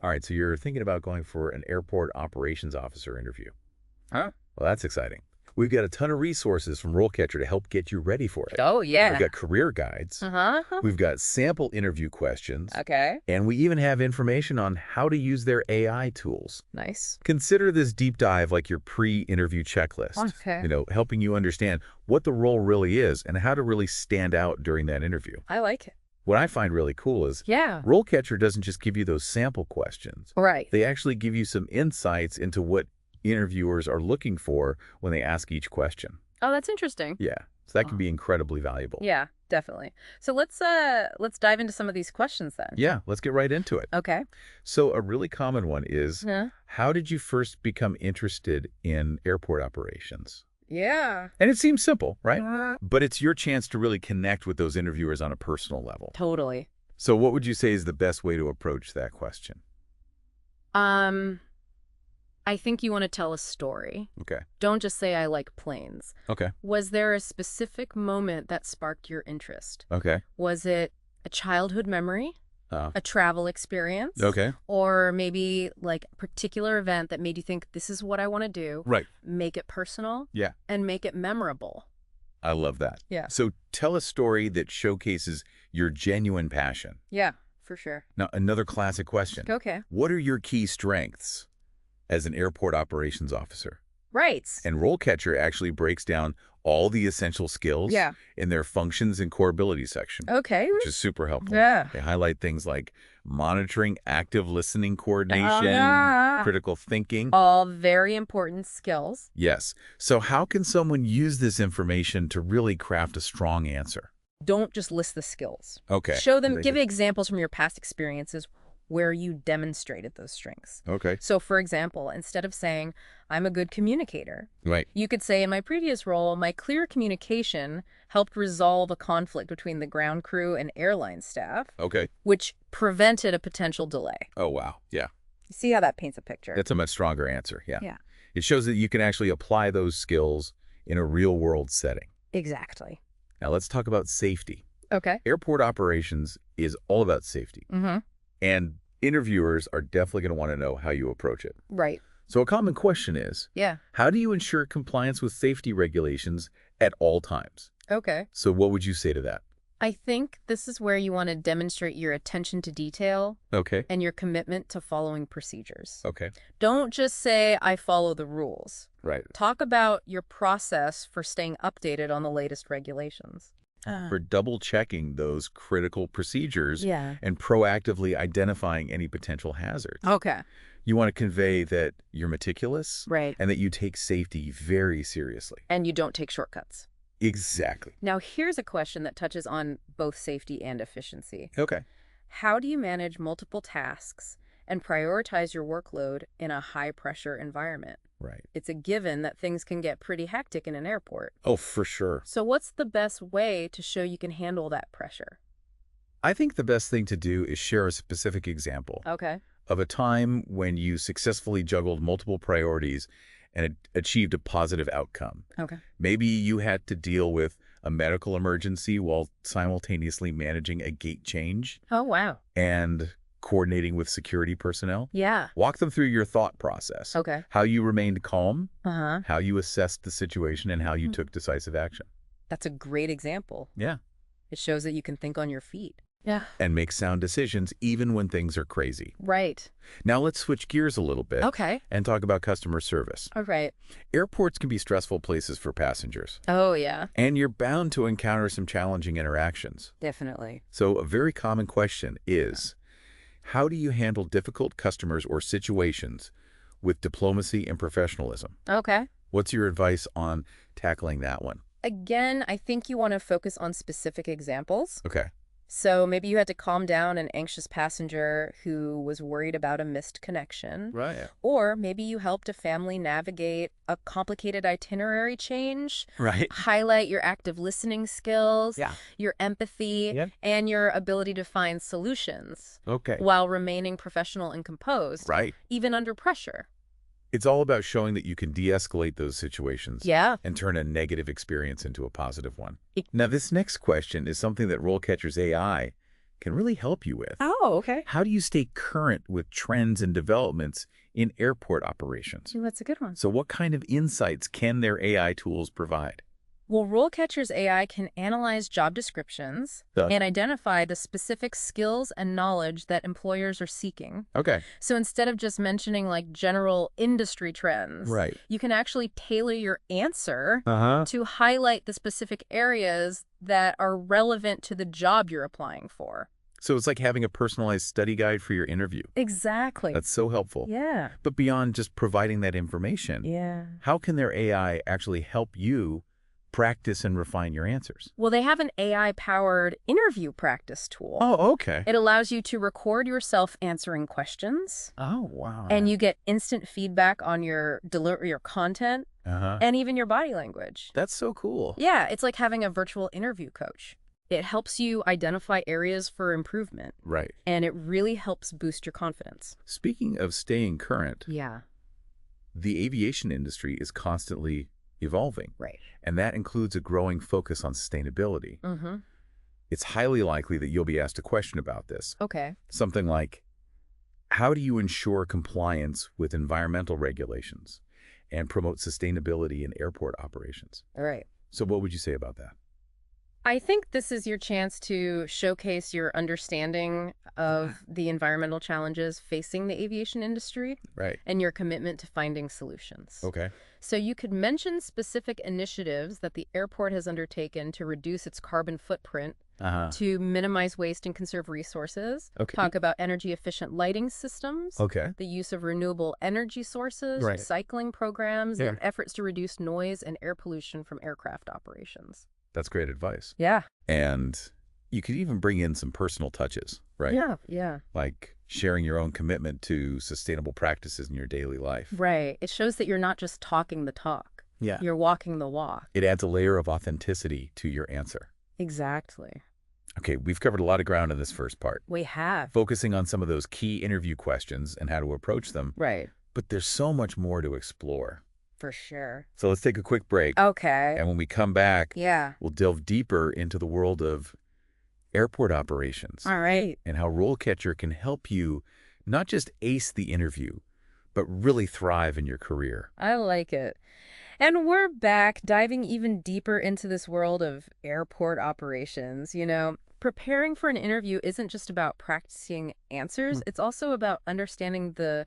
All right, so you're thinking about going for an airport operations officer interview. Huh? Well, that's exciting. We've got a ton of resources from RoleCatcher to help get you ready for it. Oh, I've yeah. got career guides. Uh-huh. We've got sample interview questions. Okay. And we even have information on how to use their AI tools. Nice. Consider this deep dive like your pre-interview checklist. Okay. Helping you understand what the role really is and how to really stand out during that interview. I like it. What I find really cool is Yeah. RoleCatcher doesn't just give you those sample questions. Right. They actually give you some insights into what interviewers are looking for when they ask each question. Oh, that's interesting. Yeah, so that can be incredibly valuable. Yeah, definitely. So let's dive into some of these questions then. Yeah, let's get right into it. Okay. So a really common one is, Huh? how did you first become interested in airport operations? Yeah. And it seems simple, right? Uh, But it's your chance to really connect with those interviewers on a personal level. Totally. So what would you say is the best way to approach that question? I think you want to tell a story. Okay. Don't just say I like planes. Okay. Was there a specific moment that sparked your interest? Okay. Was it a childhood memory, Uh, a travel experience? okay. Or maybe like a particular event that made you think this is what I want to do, Right. make it personal, Yeah. and make it memorable. I love that. Yeah. So tell a story that showcases your genuine passion. Yeah, for sure. Now, another classic question. Okay. What are your key strengths as an airport operations officer? Right. And RoleCatcher actually breaks down all the essential skills Yeah. in their functions and core abilities section, Okay. which is super helpful. Yeah. They highlight things like monitoring, active listening coordination, yeah. critical thinking. All very important skills. Yes. So how can someone use this information to really craft a strong answer? Don't just list the skills. Okay. Show them, give examples from your past experiences where you demonstrated those strengths. Okay. So, for example, instead of saying, I'm a good communicator, Right. you could say, in my previous role, my clear communication helped resolve a conflict between the ground crew and airline staff, Okay. which prevented a potential delay. Oh, wow. Yeah. You see how that paints a picture? That's a much stronger answer. Yeah. Yeah. It shows that you can actually apply those skills in a real-world setting. Exactly. Now, let's talk about safety. Okay. Airport operations is all about safety. Mm-hmm. And interviewers are definitely going to want to know how you approach it. Right. So a common question is, Yeah. how do you ensure compliance with safety regulations at all times? Okay. So what would you say to that? I think this is where you want to demonstrate your attention to detail Okay. and your commitment to following procedures. Okay. Don't just say, I follow the rules. Right. Talk about your process for staying updated on the latest regulations. For double-checking those critical procedures Yeah. and proactively identifying any potential hazards. Okay. You want to convey that you're meticulous Right. and that you take safety very seriously. And you don't take shortcuts. Exactly. Now, here's a question that touches on both safety and efficiency. Okay. How do you manage multiple tasks and prioritize your workload in a high-pressure environment? Right. It's a given that things can get pretty hectic in an airport. Oh, for sure. So what's the best way to show you can handle that pressure? I think the best thing to do is share a specific example Okay. of a time when you successfully juggled multiple priorities and achieved a positive outcome. Okay. Maybe you had to deal with a medical emergency while simultaneously managing a gate change Oh, wow. and coordinating with security personnel. Yeah. Walk them through your thought process, Okay. how you remained calm, Uh-huh. how you assessed the situation, and how you took decisive action. That's a great example. Yeah. It shows that you can think on your feet. Yeah. And make sound decisions even when things are crazy. Right. Now let's switch gears a little bit Okay. and talk about customer service. All right. Airports can be stressful places for passengers, Oh, yeah. and you're bound to encounter some challenging interactions. Definitely. So a very common question is, how do you handle difficult customers or situations with diplomacy and professionalism? Okay. What's your advice on tackling that one? Again, I think you want to focus on specific examples. Okay. So maybe you had to calm down an anxious passenger who was worried about a missed connection. Right. Or maybe you helped a family navigate a complicated itinerary change. Right. Highlight your active listening skills, Yeah. your empathy, Yep. and your ability to find solutions Okay. while remaining professional and composed, Right. even under pressure. It's all about showing that you can de-escalate those situations Yeah. and turn a negative experience into a positive one. It- Now, this next question is something that RoleCatcher's AI can really help you with. Oh, okay. How do you stay current with trends and developments in airport operations? Ooh, that's a good one. So what kind of insights can their AI tools provide? Well, RoleCatcher's AI can analyze job descriptions Duh. and identify the specific skills and knowledge that employers are seeking. Okay. So instead of just mentioning like general industry trends, Right. you can actually tailor your answer Uh-huh. to highlight the specific areas that are relevant to the job you're applying for. So it's like having a personalized study guide for your interview. Exactly. That's so helpful. Yeah. But beyond just providing that information, Yeah. how can their AI actually help you practice and refine your answers? Well, they have an AI-powered interview practice tool. Oh, okay. It allows you to record yourself answering questions, Oh, wow. and you get instant feedback on your content Uh-huh. and even your body language. That's so cool. Yeah, it's like having a virtual interview coach. It helps you identify areas for improvement, Right. and it really helps boost your confidence. Speaking of staying current, Yeah, the aviation industry is constantly evolving, right. and that includes a growing focus on sustainability. Mm-hmm. It's highly likely that you'll be asked a question about this. Okay. Something like, how do you ensure compliance with environmental regulations and promote sustainability in airport operations? All right. So what would you say about that? I think this is your chance to showcase your understanding of the environmental challenges facing the aviation industry Right. and your commitment to finding solutions. Okay. So you could mention specific initiatives that the airport has undertaken to reduce its carbon footprint, Uh-huh. to minimize waste and conserve resources. Okay. Talk about energy-efficient lighting systems, Okay. the use of renewable energy sources, Right. recycling programs, Yeah. and efforts to reduce noise and air pollution from aircraft operations. That's great advice. Yeah. And you could even bring in some personal touches, right? Yeah. Like sharing your own commitment to sustainable practices in your daily life. Right. It shows that you're not just talking the talk. Yeah. You're walking the walk. It adds a layer of authenticity to your answer. Exactly. Okay, we've covered a lot of ground in this first part, We have. focusing on some of those key interview questions and how to approach them. Right. But there's so much more to explore. For sure. So let's take a quick break. Okay. And when we come back, Yeah. we'll delve deeper into the world of airport operations All right. and how RoleCatcher can help you not just ace the interview, but really thrive in your career. I like it. And we're back, diving even deeper into this world of airport operations. Preparing for an interview isn't just about practicing answers, it's also about understanding the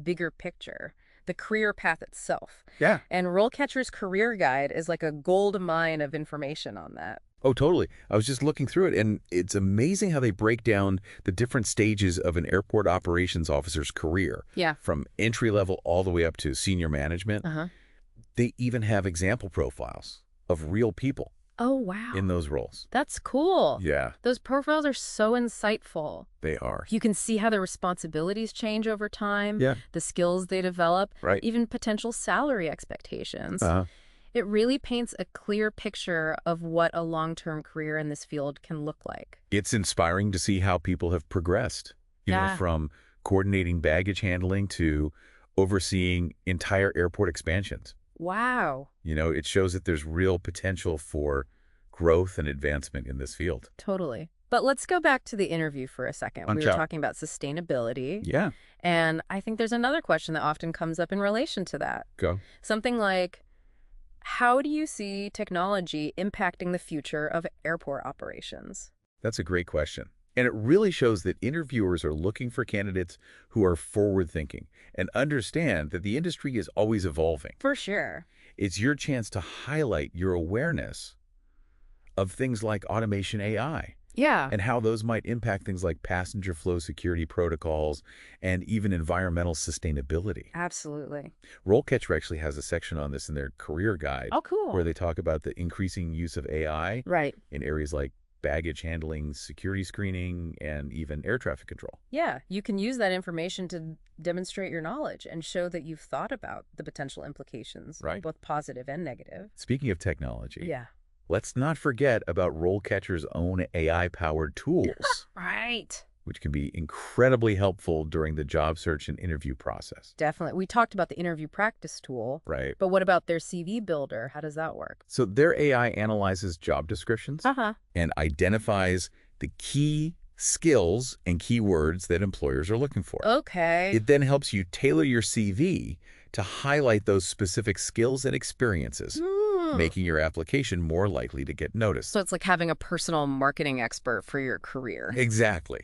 bigger picture, the career path itself. Yeah. And RoleCatcher's Career Guide is like a gold mine of information on that. Oh, totally. I was just looking through it, and it's amazing how they break down the different stages of an airport operations officer's career, Yeah. from entry level all the way up to senior management. Uh-huh. They even have example profiles of real people Oh, wow. in those roles. That's cool. Yeah, Those profiles are so insightful. they are. You can see how their responsibilities change over time, Yeah. the skills they develop, Right. even potential salary expectations. Uh-huh. It really paints a clear picture of what a long-term career in this field can look like. It's inspiring to see how people have progressed, Yeah. from coordinating baggage handling to overseeing entire airport expansions. Wow. It shows that there's real potential for growth and advancement in this field. Totally. But let's go back to the interview for a second. We Punch were out. talking about sustainability. Yeah. And I think there's another question that often comes up in relation to that. Go. Something like, how do you see technology impacting the future of airport operations? That's a great question. And it really shows that interviewers are looking for candidates who are forward-thinking and understand that the industry is always evolving. For sure. It's your chance to highlight your awareness of things like automation AI Yeah. and how those might impact things like passenger flow security protocols and even environmental sustainability. Absolutely. RoleCatcher actually has a section on this in their career guide Oh, cool. where they talk about the increasing use of AI Right. in areas like baggage handling, security screening, and even air traffic control. Yeah. You can use that information to demonstrate your knowledge and show that you've thought about the potential implications, Right. both positive and negative. Speaking of technology, Yeah. let's not forget about RoleCatcher's own AI-powered tools, Right. which can be incredibly helpful during the job search and interview process. Definitely. We talked about the interview practice tool, Right. but what about their CV builder? How does that work? So their AI analyzes job descriptions Uh-huh. and identifies the key skills and keywords that employers are looking for. Okay. It then helps you tailor your CV to highlight those specific skills and experiences, making your application more likely to get noticed. So it's like having a personal marketing expert for your career. Exactly.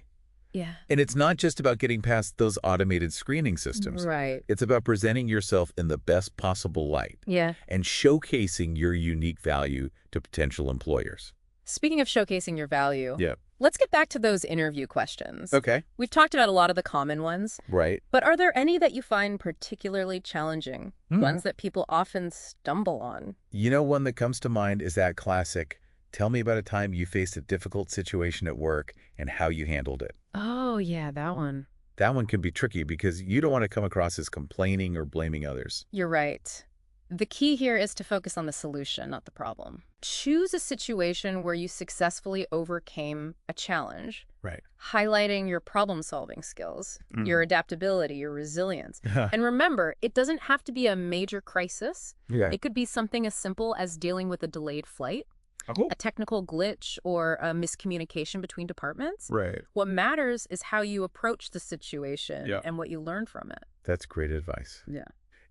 Yeah. And it's not just about getting past those automated screening systems. Right. It's about presenting yourself in the best possible light Yeah. and showcasing your unique value to potential employers. Speaking of showcasing your value, Yeah. let's get back to those interview questions. Okay. We've talked about a lot of the common ones, Right. but are there any that you find particularly challenging? Hmm. Ones that people often stumble on? You know, one that comes to mind is that classic, tell me about a time you faced a difficult situation at work and how you handled it. Oh, yeah, that one. That one can be tricky because you don't want to come across as complaining or blaming others. You're right. The key here is to focus on the solution, not the problem. Choose a situation where you successfully overcame a challenge, Right. highlighting your problem-solving skills, your adaptability, your resilience. Yeah. And remember, it doesn't have to be a major crisis. Yeah. It could be something as simple as dealing with a delayed flight, Oh. a technical glitch, or a miscommunication between departments. Right. What matters is how you approach the situation Yeah. and what you learn from it. That's great advice. Yeah.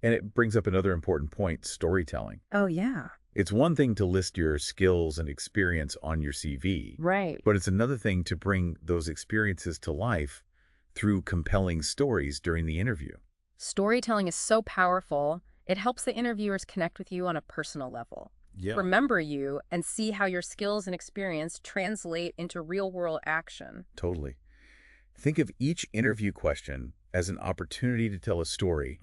And it brings up another important point, storytelling. Oh, yeah. It's one thing to list your skills and experience on your CV, Right. but it's another thing to bring those experiences to life through compelling stories during the interview. Storytelling is so powerful, it helps the interviewers connect with you on a personal level. Yeah. Remember you and see how your skills and experience translate into real-world action. Totally. Think of each interview question as an opportunity to tell a story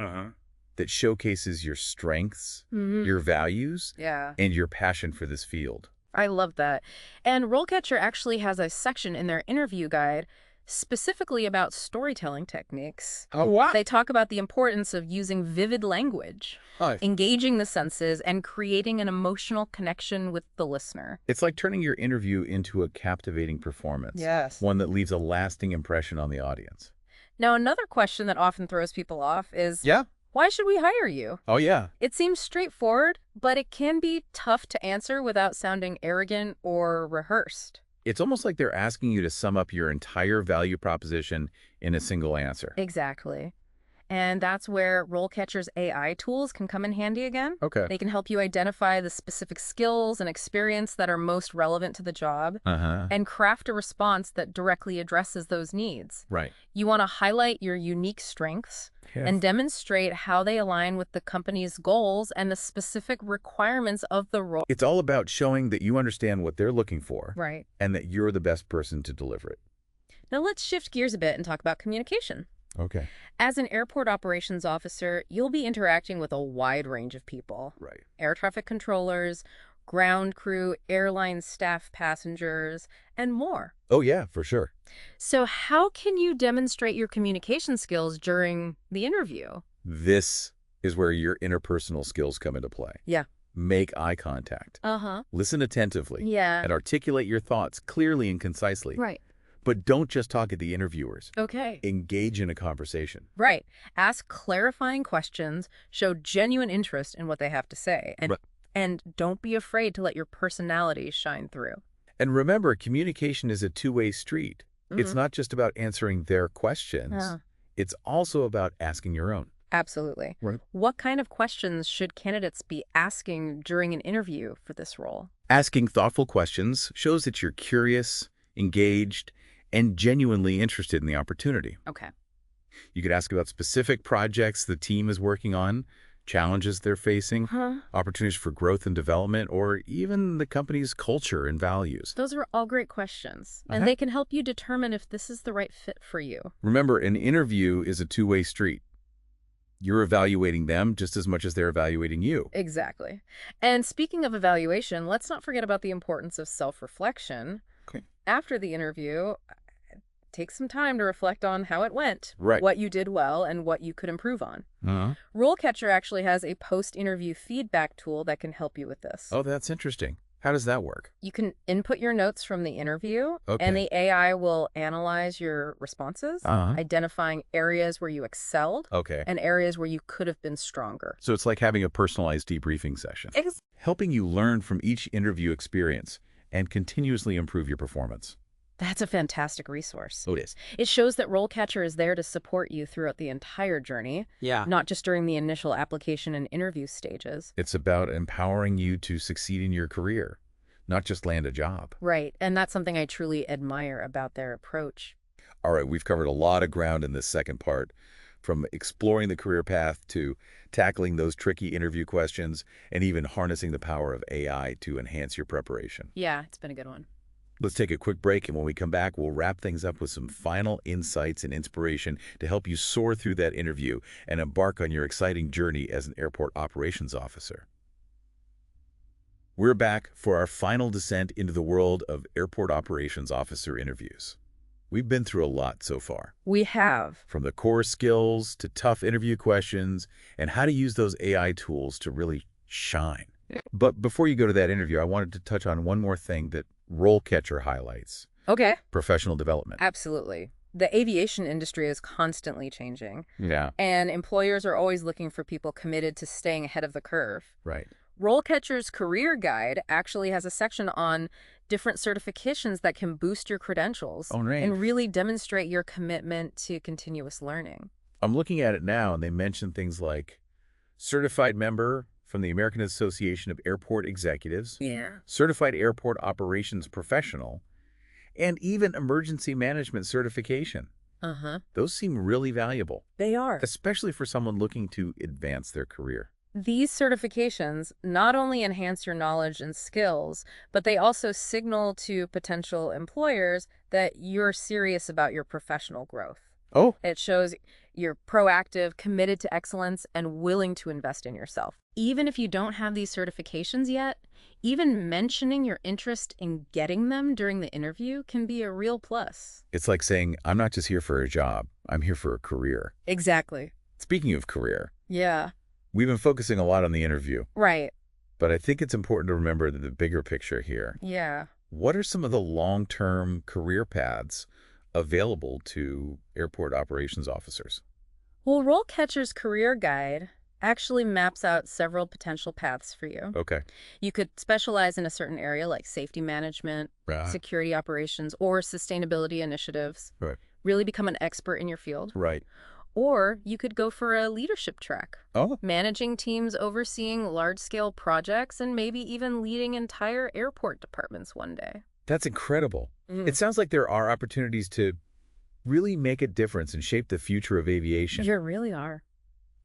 that showcases your strengths, your values, Yeah. and your passion for this field. I love that. And RoleCatcher actually has a section in their interview guide specifically about storytelling techniques. Oh, wow. They talk about the importance of using vivid language, engaging the senses, and creating an emotional connection with the listener. It's like turning your interview into a captivating performance. Yes. One that leaves a lasting impression on the audience. Now, another question that often throws people off is, Yeah. why should we hire you? Oh, yeah. It seems straightforward, but it can be tough to answer without sounding arrogant or rehearsed. It's almost like they're asking you to sum up your entire value proposition in a single answer. Exactly. And that's where RoleCatcher's AI tools can come in handy again. Okay. They can help you identify the specific skills and experience that are most relevant to the job and craft a response that directly addresses those needs. Right. You want to highlight your unique strengths and demonstrate how they align with the company's goals and the specific requirements of the role. It's all about showing that you understand what they're looking for Right. and that you're the best person to deliver it. Now let's shift gears a bit and talk about communication. Okay. As an airport operations officer, you'll be interacting with a wide range of people. Right. Air traffic controllers, ground crew, airline staff, passengers, and more. Oh, yeah, for sure. So how can you demonstrate your communication skills during the interview? This is where your interpersonal skills come into play. Yeah. Make eye contact. Listen attentively. Yeah. And articulate your thoughts clearly and concisely. Right. But don't just talk at the interviewers. Okay. Engage in a conversation. Right. Ask clarifying questions, show genuine interest in what they have to say, and don't be afraid to let your personality shine through. And remember, communication is a two-way street. It's not just about answering their questions. It's also about asking your own. Absolutely. Right. What kind of questions should candidates be asking during an interview for this role? Asking thoughtful questions shows that you're curious, engaged, and genuinely interested in the opportunity. Okay. You could ask about specific projects the team is working on, challenges they're facing, opportunities for growth and development, or even the company's culture and values. Those are all great questions, and they can help you determine if this is the right fit for you. Remember, an interview is a two-way street. You're evaluating them just as much as they're evaluating you. Exactly. And speaking of evaluation, let's not forget about the importance of self-reflection. Okay. After the interview, take some time to reflect on how it went, Right. what you did well, and what you could improve on. RoleCatcher actually has a post-interview feedback tool that can help you with this. Oh, that's interesting. How does that work? You can input your notes from the interview, Okay. and the AI will analyze your responses, identifying areas where you excelled Okay. and areas where you could have been stronger. So it's like having a personalized debriefing session, helping you learn from each interview experience and continuously improve your performance. That's a fantastic resource. Oh, it is. It shows that RoleCatcher is there to support you throughout the entire journey, Yeah. not just during the initial application and interview stages. It's about empowering you to succeed in your career, not just land a job. Right, and that's something I truly admire about their approach. All right, we've covered a lot of ground in this second part, from exploring the career path to tackling those tricky interview questions and even harnessing the power of AI to enhance your preparation. Yeah, it's been a good one. Let's take a quick break, and when we come back, we'll wrap things up with some final insights and inspiration to help you soar through that interview and embark on your exciting journey as an airport operations officer. We're back for our final descent into the world of airport operations officer interviews. We've been through a lot so far, We have. from the core skills to tough interview questions and how to use those AI tools to really shine. But before you go to that interview, I wanted to touch on one more thing that RoleCatcher highlights: Okay. professional development. Absolutely. The aviation industry is constantly changing, Yeah, and employers are always looking for people committed to staying ahead of the curve. right. RoleCatcher's Career Guide actually has a section on different certifications that can boost your credentials Oh, great. and really demonstrate your commitment to continuous learning. I'm looking at it now, and they mention things like certified member from the American Association of Airport Executives, Yeah. certified airport operations professional, and even emergency management certification. Uh-huh. Those seem really valuable, They are. especially for someone looking to advance their career. These certifications not only enhance your knowledge and skills, but they also signal to potential employers that you're serious about your professional growth. Oh, It shows you're proactive, committed to excellence, and willing to invest in yourself. Even if you don't have these certifications yet, even mentioning your interest in getting them during the interview can be a real plus. it's like saying, I'm not just here for a job, I'm here for a career. Exactly. Speaking of career, Yeah. we've been focusing a lot on the interview, Right. but I think it's important to remember the bigger picture here. Yeah. What are some of the long-term career paths available to airport operations officers? Well, RoleCatcher's Career Guide actually maps out several potential paths for you. Okay. You could specialize in a certain area like safety management, Right. security operations, or sustainability initiatives. Right. Really become an expert in your field. Right. Or you could go for a leadership track, Oh, managing teams, overseeing large-scale projects, and maybe even leading entire airport departments one day. that's incredible. Mm. It sounds like there are opportunities to really make a difference and shape the future of aviation. You really are.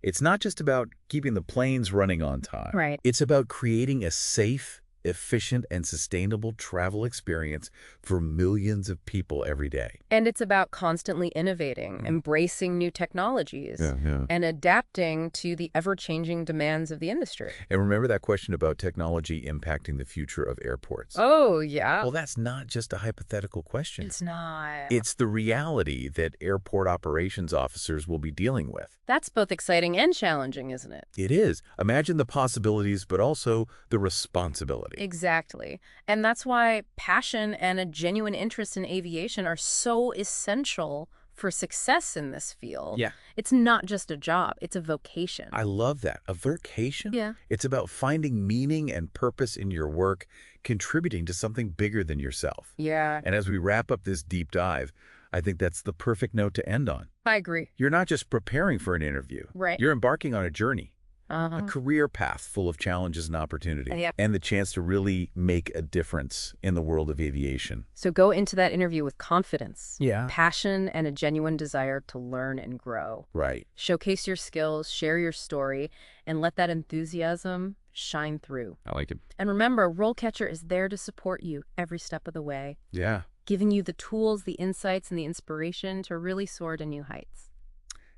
It's not just about keeping the planes running on time. Right. It's about creating a safe, efficient, and sustainable travel experience for millions of people every day. And it's about constantly innovating, embracing new technologies, and adapting to the ever-changing demands of the industry. And remember that question about technology impacting the future of airports. Oh, yeah. Well, that's not just a hypothetical question. It's not. It's the reality that airport operations officers will be dealing with. That's both exciting and challenging, isn't it? It is. Imagine the possibilities, but also the responsibility. Exactly. And that's why passion and a genuine interest in aviation are so essential for success in this field. Yeah. It's not just a job, it's a vocation. I love that. A vocation? Yeah. It's about finding meaning and purpose in your work, contributing to something bigger than yourself. Yeah, And as we wrap up this deep dive, I think that's the perfect note to end on. I agree. You're not just preparing for an interview. Right. You're embarking on a journey. A Uh-huh. career path full of challenges and opportunity, Yep. and the chance to really make a difference in the world of aviation. So go into that interview with confidence, Yeah. passion, and a genuine desire to learn and grow. Right. Showcase your skills, share your story, and let that enthusiasm shine through. I like it. And remember, RoleCatcher is there to support you every step of the way, Yeah. giving you the tools, the insights, and the inspiration to really soar to new heights.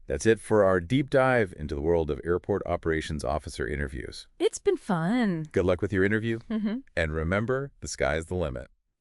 That's it for our deep dive into the world of airport operations officer interviews. It's been fun. Good luck with your interview, Mm-hmm. and remember, the sky's the limit.